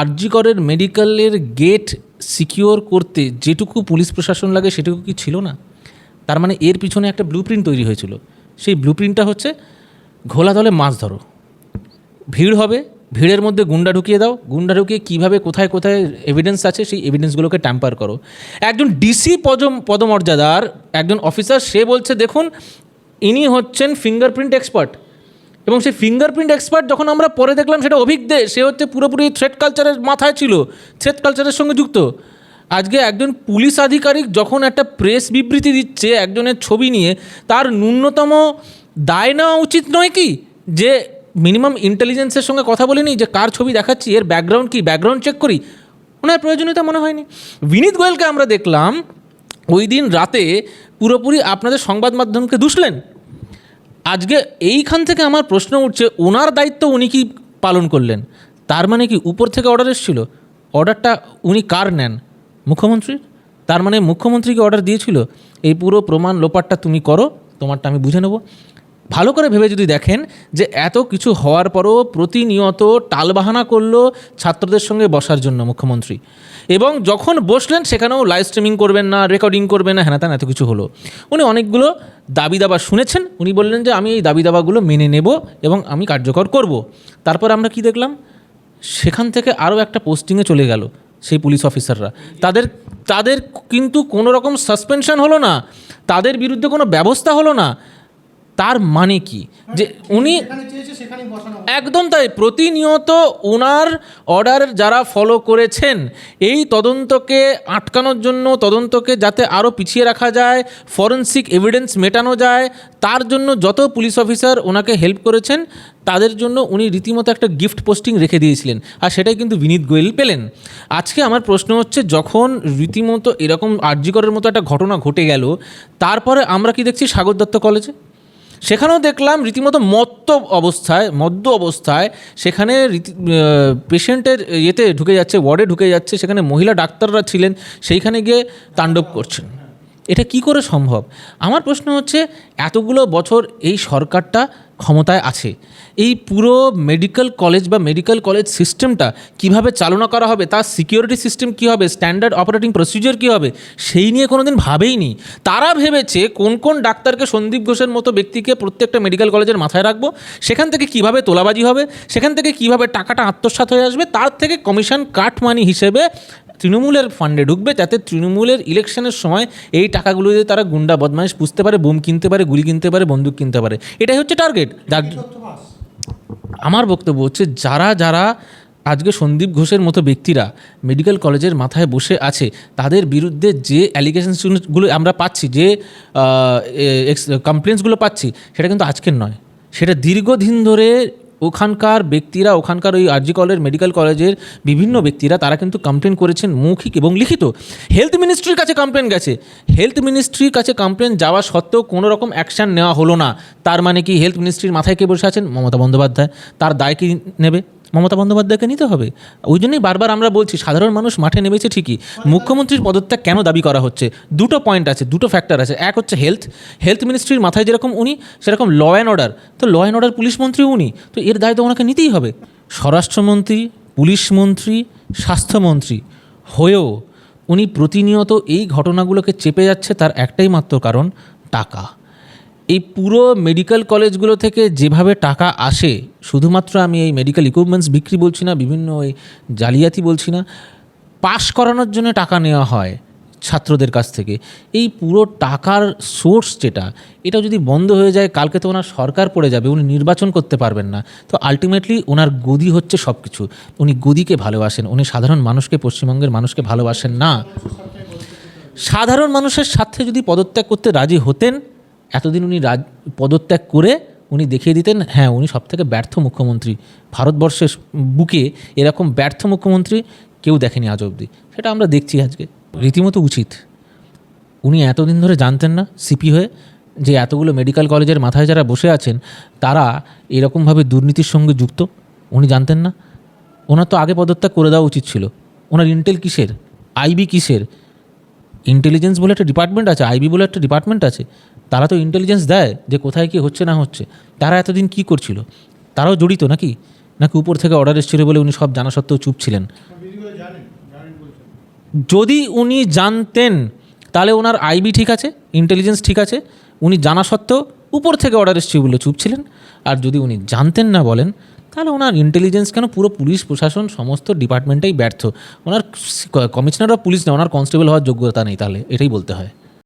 আরজি করের মেডিকেলের gate secure করতে যেটুকু পুলিশ প্রশাসন লাগে সেটুকু কি ছিল না? তার মানে এর পিছনে একটা ব্লুপ্রিন্ট তৈরি হয়েছিল। সেই ব্লুপ্রিন্টটা হচ্ছে ঘোলা দলে মাছ ধরো, ভিড় হবে, ভিড়ের মধ্যে গুন্ডা ঢুকিয়ে দাও, গুন্ডা ঢুকিয়ে কীভাবে কোথায় কোথায় এভিডেন্স আছে সেই এভিডেন্সগুলোকে ট্যাম্পার করো। একজন ডিসি পদমর্যাদার একজন অফিসার, সে বলছে দেখুন ইনি হচ্ছেন ফিঙ্গারপ্রিন্ট এক্সপার্ট, এবং সেই ফিঙ্গারপ্রিন্ট এক্সপার্ট যখন আমরা পরে দেখলাম সেটা অভিক দে, সে হচ্ছে পুরোপুরি থ্রেট কালচারের মাথায় ছিল, থ্রেট কালচারের সঙ্গে যুক্ত। আজকে একজন পুলিশ আধিকারিক যখন একটা প্রেস বিবৃতি দিচ্ছে একজনের ছবি নিয়ে, তার ন্যূনতম দায় নেওয়া উচিত নয় কি যে মিনিমাম ইন্টেলিজেন্সের সঙ্গে কথা বলিনি যে কার ছবি দেখাচ্ছি, এর ব্যাকগ্রাউন্ড কি, ব্যাকগ্রাউন্ড চেক করি? ওনার প্রয়োজনীয়তা মনে হয়নি। বিনীত গোয়েলকে আমরা দেখলাম ওই দিন রাতে পুরোপুরি আপনাদের সংবাদ মাধ্যমকে দুষলেন। আজকে এইখান থেকে আমার প্রশ্ন উঠছে, ওনার দায়িত্ব উনি কি পালন করলেন? তার মানে কি উপর থেকে অর্ডার এসেছিল? অর্ডারটা উনি কার নেন? মুখ্যমন্ত্রীর। তার মানে মুখ্যমন্ত্রীকে অর্ডার দিয়েছিল এই পুরো প্রমাণ লোপাটটা তুমি করো, তোমারটা আমি বুঝে নেব। ভালো করে ভেবে যদি দেখেন যে এত কিছু হওয়ার পরও প্রতিনিয়ত টালবাহানা করলো ছাত্রদের সঙ্গে বসার জন্য মুখ্যমন্ত্রী, এবং যখন বসলেন সেখানেও লাইভ স্ট্রিমিং করবেন না, রেকর্ডিং করবেন না, হ্যাঁ তেন এত কিছু হলো। উনি অনেকগুলো দাবি দাবা শুনেছেন, উনি বললেন যে আমি এই দাবি দাবাগুলো মেনে নেব এবং আমি কার্যকর করব। তারপর আমরা কি দেখলাম? সেখান থেকে আরও একটা পোস্টিংয়ে চলে গেল সেই পুলিশ অফিসাররা। তাদের কিন্তু কোনো রকম সাসপেনশন হলো না, তাদের বিরুদ্ধে কোনো ব্যবস্থা হলো না। তার মানে কি যে উনি একদম তাই, প্রতিনিয়ত ওনার অর্ডার যারা ফলো করেছেন এই তদন্তকে আটকানোর জন্য, তদন্তকে যাতে আরও পিছিয়ে রাখা যায়, ফরেন্সিক এভিডেন্স মেটানো যায়, তার জন্য যত পুলিশ অফিসার ওনাকে হেল্প করেছেন তাদের জন্য উনি রীতিমতো একটা গিফট পোস্টিং রেখে দিয়েছিলেন, আর সেটাই কিন্তু বিনীত গোয়েল পেলেন। আজকে আমার প্রশ্ন হচ্ছে, যখন রীতিমতো এরকম আরজি করের মতো একটা ঘটনা ঘটে গেল, তারপরে আমরা কি দেখছি সাগর দত্ত কলেজে? সেখানেও দেখলাম রীতিমতো মদ্য অবস্থায় সেখানে পেশেন্টের ইয়েতে ঢুকে যাচ্ছে, ওয়ার্ডে ঢুকে যাচ্ছে, সেখানে মহিলা ডাক্তাররা ছিলেন, সেইখানে গিয়ে তাণ্ডব করছেন। এটা কি করে সম্ভব? আমার প্রশ্ন হচ্ছে, এতগুলো বছর এই সরকারটা ক্ষমতায় আছে, এই পুরো মেডিকেল কলেজ বা মেডিকেল কলেজ সিস্টেমটা কিভাবে চালনা করা হবে, তার সিকিউরিটি সিস্টেম কী হবে, স্ট্যান্ডার্ড অপারেটিং প্রসিজিওর কী হবে, সেই নিয়ে কোনো দিন ভাবেইনি। তারা ভেবেছে কোন কোন ডাক্তারকে, সন্দীপ ঘোষের মতো ব্যক্তিকে প্রত্যেকটা মেডিকেল কলেজের মাথায় রাখবো, সেখান থেকে কিভাবে তোলাবাজি হবে, সেখান থেকে কিভাবে টাকাটা আত্মসাৎ হয়ে আসবে, তার থেকে কমিশন কাট মানি হিসেবে তৃণমূলের ফান্ডে ঢুকবে, যাতে তৃণমূলের ইলেকশনের সময় এই টাকাগুলো দিয়ে তারা গুন্ডা বদমাইশ পুষতে পারে, বোম কিনতে পারে, গুলি কিনতে পারে, বন্দুক কিনতে পারে। এটাই হচ্ছে টার্গেট। আমার বক্তব্য হচ্ছে, যারা যারা আজকে সন্দীপ ঘোষের মতো ব্যক্তিরা মেডিকেল কলেজের মাথায় বসে আছে, তাদের বিরুদ্ধে যে অ্যালিগেশনসগুলো আমরা পাচ্ছি, যে কমপ্লেন্টসগুলো পাচ্ছি, সেটা কিন্তু আজকের নয়, সেটা দীর্ঘদিন ধরে ওখানকার ব্যক্তিরা, ওখানকার ওই আরজি কলেজ মেডিকেল কলেজের বিভিন্ন ব্যক্তিরা তারা কিন্তু কমপ্লেন করেছেন, মৌখিক এবং লিখিত। হেলথ মিনিস্ট্রির কাছে কমপ্লেন গেছে, হেলথ মিনিস্ট্রির কাছে কমপ্লেন যাওয়া সত্ত্বেও কোনো রকম অ্যাকশান নেওয়া হলো না। তার মানে কি হেলথ মিনিস্ট্রির মাথায় কে বসে আছেন? মমতা বন্দ্যোপাধ্যায়। তার দায় কি নেবে? মমতা বন্দ্যোপাধ্যায়কে নিতে হবে। ওই জন্যই বারবার আমরা বলছি, সাধারণ মানুষ মাঠে নেমেছে ঠিকই, মুখ্যমন্ত্রীর পদত্যাগ কেন দাবি করা হচ্ছে? দুটো পয়েন্ট আছে, দুটো ফ্যাক্টর আছে। এক হচ্ছে হেলথ মিনিস্ট্রির মাথায় যেরকম উনি, সেরকম ল অ্যান্ড অর্ডার, তো ল অ্যান্ড অর্ডার পুলিশ মন্ত্রী উনি, তো এর দায় তো ওনাকে নিতেই হবে। স্বরাষ্ট্রমন্ত্রী, পুলিশ মন্ত্রী, স্বাস্থ্যমন্ত্রী হয়েও উনি প্রতিনিয়ত এই ঘটনাগুলোকে চেপে যাচ্ছে, তার একটাই মাত্র কারণ, টাকা। এই পুরো মেডিকেল কলেজগুলো থেকে যেভাবে টাকা আসে, শুধুমাত্র আমি এই মেডিকেল ইকুইপমেন্টস বিক্রি বলছি না, বিভিন্ন ওই জালিয়াতি বলছি না, পাস করানোর জন্য টাকা নেওয়া হয় ছাত্রদের কাছ থেকে। এই পুরো টাকার সোর্স যেটা, এটা যদি বন্ধ হয়ে যায়, কালকে তো ওনার সরকার পড়ে যাবে, উনি নির্বাচন করতে পারবেন না। তো আলটিমেটলি ওনার গদি হচ্ছে সব কিছু। উনি গদিকে ভালোবাসেন, উনি সাধারণ মানুষকে, পশ্চিমবঙ্গের মানুষকে ভালোবাসেন না। সাধারণ মানুষের সাথে যদি পদত্যাগ করতে রাজি হতেন, এতদিন উনি পদত্যাগ করে উনি দেখিয়ে দিতেন, হ্যাঁ উনি সবথেকে ব্যর্থ মুখ্যমন্ত্রী, ভারতবর্ষের বুকে এরকম ব্যর্থ মুখ্যমন্ত্রী কেউ দেখেনি আজ অবধি। সেটা আমরা দেখছি আজকে। রীতিমতো উচিত, উনি এতদিন ধরে জানতেন না সিপি হয়ে যে এতগুলো মেডিকেল কলেজের মাথায় যারা বসে আছেন তারা এরকমভাবে দুর্নীতির সঙ্গে যুক্ত? উনি জানতেন না? ওনার তো আগে পদত্যাগ করে দেওয়া উচিত ছিল। ওনার ইন্টেল কিসের, আইবি কিসের? ইন্টেলিজেন্স বলে একটা ডিপার্টমেন্ট আছে, আইবি বলে একটা ডিপার্টমেন্ট আছে, তারা তো ইন্টেলিজেন্স দেয় যে কোথায় কী হচ্ছে না হচ্ছে। তারা এতদিন কী করছিল? তারাও জড়িত নাকি? নাকি উপর থেকে অর্ডার এসেছিল বলে উনি সব জানা সত্ত্বেও চুপ ছিলেন? যদি উনি জানতেন তাহলে ওনার আইবি ঠিক আছে, ইন্টেলিজেন্স ঠিক আছে, উনি জানা সত্ত্বেও উপর থেকে অর্ডার এসেছিল বলে চুপ ছিলেন। আর যদি উনি জানতেন না বলেন, তাহলে ওনার ইন্টেলিজেন্স কেন, পুরো পুলিশ প্রশাসন সমস্ত ডিপার্টমেন্টেই ব্যর্থ। ওনার কমিশনার অফ পুলিশ না, ওনার কনস্টেবল হওয়ার যোগ্যতা নেই, তাহলে এটাই বলতে হয়।